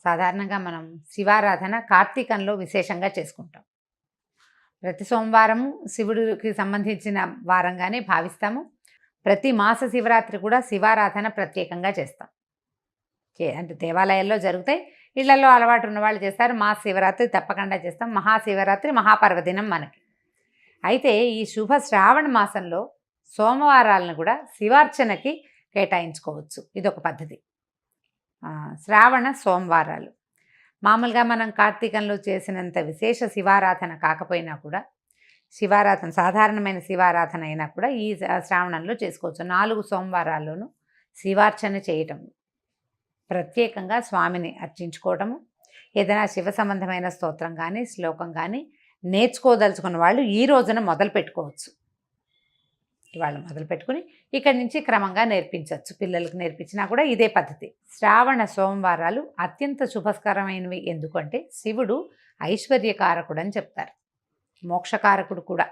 సాధారణంగా మనం శివారాధన కార్తీకంలో విశేషంగా చేసుకుంటాం. ప్రతి సోమవారం శివుడికి సంబంధించిన వారంగానే భావిస్తాము. ప్రతి మాస శివరాత్రి కూడా శివారాధన ప్రత్యేకంగా చేస్తాం. అంటే దేవాలయాల్లో జరుగుతాయి, ఇళ్లలో అలవాటు ఉన్న వాళ్ళు చేస్తారు. మాస శివరాత్రి తప్పకుండా చేస్తాం. మహాశివరాత్రి మహాపర్వదినం మనకి. అయితే ఈ శుభ శ్రావణ మాసంలో సోమవారాలను కూడా శివార్చనకి కేటాయించుకోవచ్చు. ఇదొక పద్ధతి. శ్రావణ సోమవారాలు మామూలుగా మనం కార్తీకంలో చేసినంత విశేష శివారాధన కాకపోయినా కూడా, శివారాధన సాధారణమైన శివారాధన అయినా కూడా ఈ శ్రావణంలో చేసుకోవచ్చు. 4 సోమవారాల్లోనూ శివార్చన చేయటం, ప్రత్యేకంగా స్వామిని అర్చించుకోవటము, ఏదైనా శివ సంబంధమైన స్తోత్రం కానీ శ్లోకం కానీ నేర్చుకోదలుచుకున్న వాళ్ళు ఈ రోజున మొదలు పెట్టుకోవచ్చు. ఇవాళ మొదలు పెట్టుకుని ఇక్కడి నుంచి క్రమంగా నేర్పించవచ్చు. పిల్లలకు నేర్పించినా కూడా ఇదే పద్ధతి. శ్రావణ సోమవారాలు అత్యంత శుభస్కరమైనవి. ఎందుకంటే శివుడు ఐశ్వర్యకారకుడు అని చెప్తారు, మోక్షకారకుడు కూడా.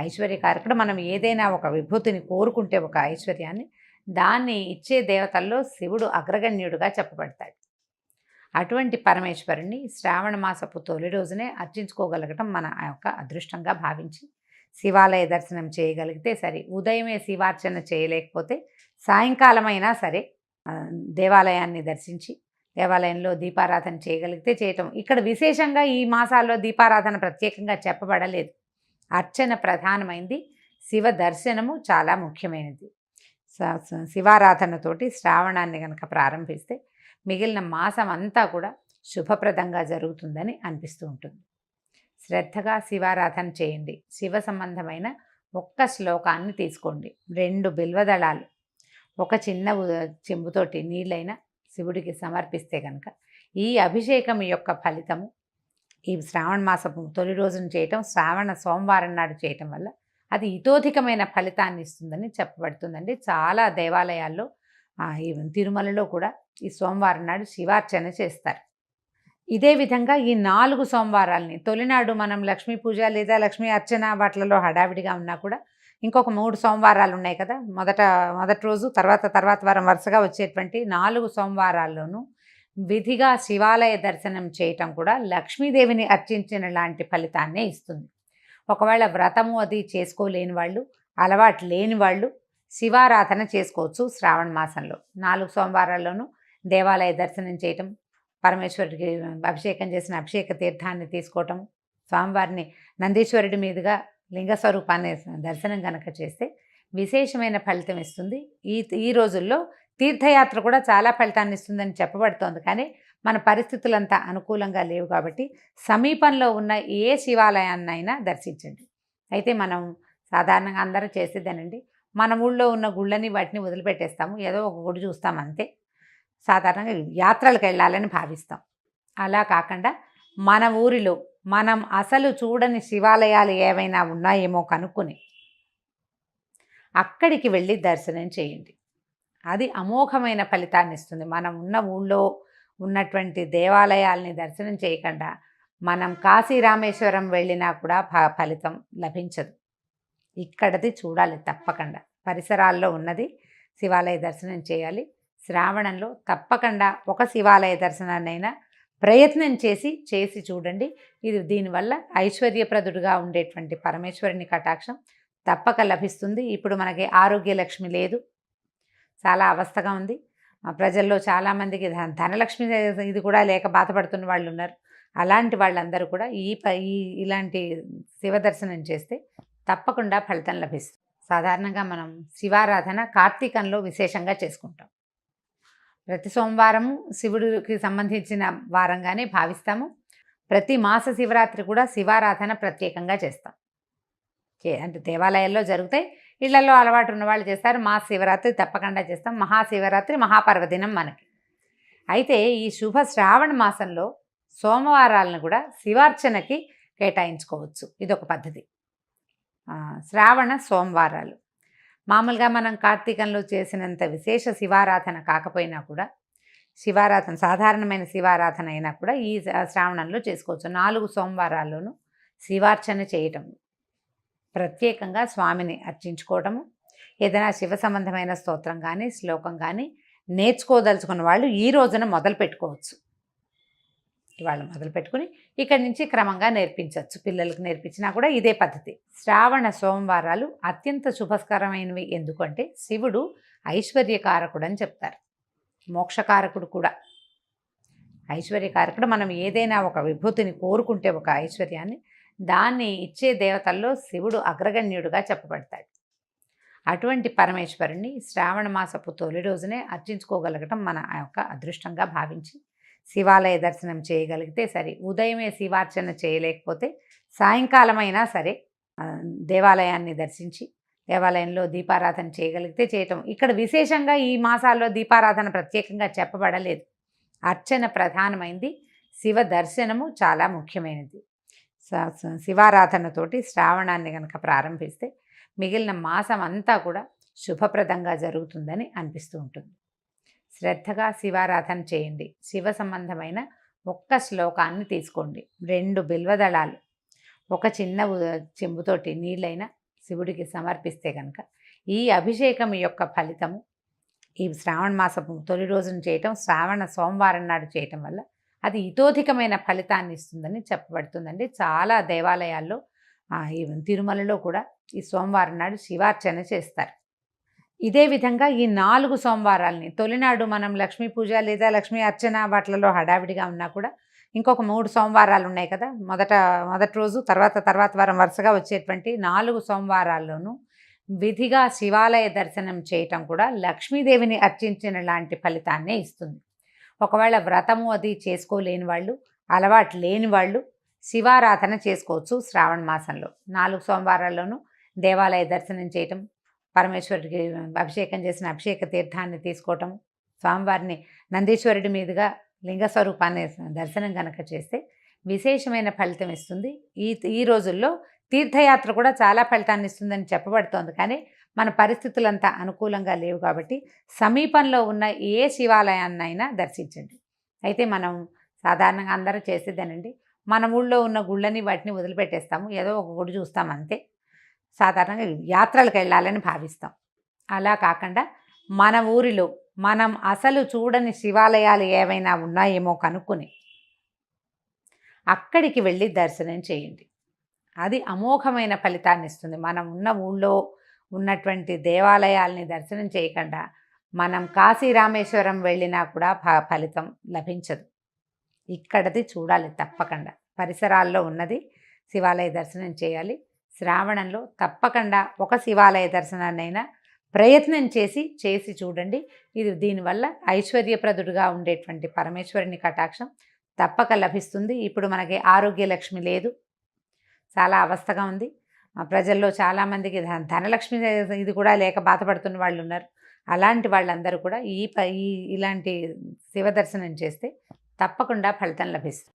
ఐశ్వర్యకారకుడు. మనం ఏదైనా ఒక విభూతిని కోరుకుంటే, ఒక ఐశ్వర్యాన్ని, దాన్ని ఇచ్చే దేవతల్లో శివుడు అగ్రగణ్యుడుగా చెప్పబడతాడు. అటువంటి పరమేశ్వరుణ్ణి శ్రావణ మాసపు తొలి రోజునే అర్చించుకోగలగటం మన యొక్క అదృష్టంగా భావించి శివాలయ దర్శనం చేయగలిగితే సరే. ఉదయమే శివార్చన చేయలేకపోతే సాయంకాలమైనా సరే దేవాలయాన్ని దర్శించి దేవాలయంలో దీపారాధన చేయగలిగితే చేయటం. ఇక్కడ విశేషంగా ఈ మాసాల్లో దీపారాధన ప్రత్యేకంగా చెప్పబడలేదు. అర్చన ప్రధానమైంది, శివ దర్శనము చాలా ముఖ్యమైనది. శివారాధనతోటి శ్రావణాన్ని కనుక ప్రారంభిస్తే మిగిలిన మాసం అంతా కూడా శుభప్రదంగా జరుగుతుందని అనిపిస్తూ ఉంటుంది. శ్రద్ధగా శివారాధన చేయండి. శివ సంబంధమైన ఒక్క శ్లోకాన్ని తీసుకోండి. 2 బిల్వదళాలు ఒక చిన్న చెంబుతోటి నీళ్ళైనా శివుడికి సమర్పిస్తే కనుక ఈ అభిషేకం యొక్క ఫలితము ఈ శ్రావణ మాసపు తొలి రోజున చేయటం, శ్రావణ సోమవారం నాడు చేయటం వల్ల అది ఇతోధికమైన ఫలితాన్ని ఇస్తుందని చెప్పబడుతుందండి. చాలా దేవాలయాల్లో ఈ తిరుమలలో కూడా ఈ సోమవారం నాడు శివార్చన చేస్తారు. ఇదే విధంగా ఈ 4 సోమవారాలని తొలినాడు మనం లక్ష్మీ పూజ లేదా లక్ష్మీ అర్చన వాటిలలో హడావిడిగా ఉన్నా కూడా ఇంకొక 3 సోమవారాలు ఉన్నాయి కదా. మొదటి రోజు తర్వాత వారం వరుసగా వచ్చేటువంటి 4 సోమవారాల్లోనూ విధిగా శివాలయ దర్శనం చేయటం కూడా లక్ష్మీదేవిని అర్చించిన లాంటి ఫలితాన్నే ఇస్తుంది. ఒకవేళ వ్రతము అది చేసుకోలేని వాళ్ళు, అలవాటు లేని వాళ్ళు శివారాధన చేసుకోవచ్చు. శ్రావణ మాసంలో 4 సోమవారాల్లోనూ దేవాలయ దర్శనం చేయటం, పరమేశ్వరుడికి అభిషేకం చేసిన అభిషేక తీర్థాన్ని తీసుకోవటం, స్వామివారిని నందీశ్వరుడి మీదుగా లింగ స్వరూపాన్ని దర్శనం కనుక చేస్తే విశేషమైన ఫలితం ఇస్తుంది. ఈ రోజుల్లో తీర్థయాత్ర కూడా చాలా ఫలితాన్ని ఇస్తుందని చెప్పబడుతోంది. కానీ మన పరిస్థితులంతా అనుకూలంగా లేవు కాబట్టి సమీపంలో ఉన్న ఏ శివాలయాన్నైనా దర్శించండి. అయితే మనం సాధారణంగా అందరూ చేసేదేనండి, మన ఊళ్ళో ఉన్న గుళ్ళని వాటిని వదిలిపెట్టేస్తాము, ఏదో ఒక గుడి చూస్తాం అంతే. సాధారణంగా యాత్రలకు వెళ్ళాలని భావిస్తాం. అలా కాకుండా మన ఊరిలో మనం అసలు చూడని శివాలయాలు ఏవైనా ఉన్నాయేమో కనుక్కొని అక్కడికి వెళ్ళి దర్శనం చేయండి. అది అమోఘమైన ఫలితాన్ని ఇస్తుంది. మనం ఉన్న ఊళ్ళో ఉన్నటువంటి దేవాలయాల్ని దర్శనం చేయకుండా మనం కాశీ రామేశ్వరం వెళ్ళినా కూడా ఫలితం లభించదు. ఇక్కడది చూడాలి తప్పకుండా. పరిసరాల్లో ఉన్నది శివాలయ దర్శనం చేయాలి. శ్రావణంలో తప్పకుండా ఒక శివాలయ దర్శనాన్నైనా ప్రయత్నం చేసి చూడండి. ఇది దీనివల్ల ఐశ్వర్యప్రదుడుగా ఉండేటువంటి పరమేశ్వరుని కటాక్షం తప్పక లభిస్తుంది. ఇప్పుడు మనకి ఆరోగ్యలక్ష్మి లేదు, చాలా అవస్థగా ఉంది. ప్రజల్లో చాలామందికి ధనలక్ష్మి ఇది కూడా లేక బాధపడుతున్న వాళ్ళు ఉన్నారు. అలాంటి వాళ్ళందరూ కూడా ఇలాంటి శివ దర్శనం చేస్తే తప్పకుండా ఫలితం లభిస్తుంది. సాధారణంగా మనం శివారాధన కార్తీకంలో విశేషంగా చేసుకుంటాం. ప్రతి సోమవారం శివుడికి సంబంధించిన వారంగానే భావిస్తాము. ప్రతి మాస శివరాత్రి కూడా శివారాధన ప్రత్యేకంగా చేస్తాం. అంటే దేవాలయాల్లో జరుగుతాయి, ఇళ్లలో అలవాటు ఉన్న వాళ్ళు చేస్తారు. మాస శివరాత్రి తప్పకుండా చేస్తాం. మహాశివరాత్రి మహాపర్వదినం మనకి. అయితే ఈ శుభ శ్రావణ మాసంలో సోమవారాలను కూడా శివార్చనకి కేటాయించుకోవచ్చు. ఇదొక పద్ధతి. శ్రావణ సోమవారాలు మామూలుగా మనం కార్తీకంలో చేసినంత విశేష శివారాధన కాకపోయినా కూడా, శివారాధన సాధారణమైన శివారాధన అయినా కూడా ఈ శ్రావణంలో చేసుకోవచ్చు. 4 సోమవారాల్లోనూ శివార్చన చేయటం, ప్రత్యేకంగా స్వామిని అర్చించుకోవటము, ఏదైనా శివ సంబంధమైన స్తోత్రం కానీ శ్లోకం కానీ నేర్చుకోదలుచుకున్న వాళ్ళు ఈ రోజున మొదలు పెట్టుకోవచ్చు. ఇవాళ మొదలు పెట్టుకుని ఇక్కడి నుంచి క్రమంగా నేర్పించవచ్చు. పిల్లలకు నేర్పించినా కూడా ఇదే పద్ధతి. శ్రావణ సోమవారాలు అత్యంత శుభస్కరమైనవి. ఎందుకంటే శివుడు ఐశ్వర్యకారకుడు అని చెప్తారు, మోక్షకారకుడు కూడా. ఐశ్వర్యకారకుడు. మనం ఏదైనా ఒక విభూతిని కోరుకుంటే, ఒక ఐశ్వర్యాన్ని, దాన్ని ఇచ్చే దేవతల్లో శివుడు అగ్రగణ్యుడుగా చెప్పబడతాడు. అటువంటి పరమేశ్వరుణ్ణి శ్రావణ మాసపు తొలి రోజునే అర్చించుకోగలగటం మన యొక్క అదృష్టంగా భావించి శివాలయ దర్శనం చేయగలిగితే సరే. ఉదయమే శివార్చన చేయలేకపోతే సాయంకాలమైనా సరే దేవాలయాన్ని దర్శించి దేవాలయంలో దీపారాధన చేయగలిగితే చేయటం. ఇక్కడ విశేషంగా ఈ మాసాల్లో దీపారాధన ప్రత్యేకంగా చెప్పబడలేదు. అర్చన ప్రధానమైంది, శివ దర్శనము చాలా ముఖ్యమైనది. శివారాధనతోటి శ్రావణాన్ని కనుక ప్రారంభిస్తే మిగిలిన మాసం అంతా కూడా శుభప్రదంగా జరుగుతుందని అనిపిస్తూ ఉంటుంది. శ్రద్ధగా శివారాధన చేయండి. శివ సంబంధమైన ఒక్క శ్లోకాన్ని తీసుకోండి. 2 బిల్వదళాలు ఒక చిన్న చెంబుతోటి నీళ్ళైనా శివుడికి సమర్పిస్తే కనుక ఈ అభిషేకం యొక్క ఫలితము ఈ శ్రావణ మాసపు తొలి రోజున చేయటం, శ్రావణ సోమవారం నాడు చేయటం వల్ల అది ఇతోధికమైన ఫలితాన్ని ఇస్తుందని చెప్పబడుతుందండి. చాలా దేవాలయాల్లో ఈ తిరుమలలో కూడా ఈ సోమవారం నాడు శివార్చన చేస్తారు. ఇదే విధంగా ఈ 4 సోమవారాలని తొలినాడు మనం లక్ష్మీ పూజ లేదా లక్ష్మీ అర్చన వాటిలలో హడావిడిగా ఉన్నా కూడా ఇంకొక 3 సోమవారాలు ఉన్నాయి కదా. మొదటి రోజు తర్వాత వారం వరుసగా వచ్చేటువంటి 4 సోమవారాల్లోనూ విధిగా శివాలయ దర్శనం చేయటం కూడా లక్ష్మీదేవిని అర్చించిన లాంటి ఫలితాన్నే ఇస్తుంది. ఒకవేళ వ్రతము అది చేసుకోలేని వాళ్ళు, అలవాటు లేని వాళ్ళు శివారాధన చేసుకోవచ్చు. శ్రావణ మాసంలో 4 సోమవారాల్లోనూ దేవాలయ దర్శనం చేయటం, పరమేశ్వరుడికి అభిషేకం చేసిన అభిషేక తీర్థాన్ని తీసుకోవటం, స్వామివారిని నందీశ్వరుడి మీదుగా లింగ స్వరూపాన్ని దర్శనం కనుక చేస్తే విశేషమైన ఫలితం ఇస్తుంది. ఈ రోజుల్లో తీర్థయాత్ర కూడా చాలా ఫలితాన్ని ఇస్తుందని చెప్పబడుతోంది. కానీ మన పరిస్థితులంతా అనుకూలంగా లేవు కాబట్టి సమీపంలో ఉన్న ఏ శివాలయాన్నైనా దర్శించండి. అయితే మనం సాధారణంగా అందరూ చేసేదేనండి, మన ఊళ్ళో ఉన్న గుళ్ళని వాటిని వదిలిపెట్టేస్తాము, ఏదో ఒక గుడి చూస్తాం అంతే. సాధారణంగా యాత్రలకు వెళ్ళాలని భావిస్తాం. అలా కాకుండా మన ఊరిలో మనం అసలు చూడని శివాలయాలు ఏవైనా ఉన్నాయేమో కనుక్కొని అక్కడికి వెళ్ళి దర్శనం చేయండి. అది అమోఘమైన ఫలితాన్ని ఇస్తుంది. మనం ఉన్న ఊళ్ళో ఉన్నటువంటి దేవాలయాల్ని దర్శనం చేయకుండా మనం కాశీ రామేశ్వరం వెళ్ళినా కూడా ఫలితం లభించదు. ఇక్కడది చూడాలి తప్పకుండా. పరిసరాల్లో ఉన్నది శివాలయ దర్శనం చేయాలి. శ్రావణంలో తప్పకుండా ఒక శివాలయ దర్శనాన్నైనా ప్రయత్నం చేసి చూడండి. ఇది దీనివల్ల ఐశ్వర్యప్రదుడుగా ఉండేటువంటి పరమేశ్వరుని కటాక్షం తప్పక లభిస్తుంది. ఇప్పుడు మనకి ఆరోగ్య లక్ష్మి లేదు, చాలా అవస్థగా ఉంది. ప్రజల్లో చాలామందికి ధనలక్ష్మి ఇది కూడా లేక బాధపడుతున్న వాళ్ళు ఉన్నారు. అలాంటి వాళ్ళందరూ కూడా ఇలాంటి శివ దర్శనం చేస్తే తప్పకుండా ఫలితం లభిస్తుంది.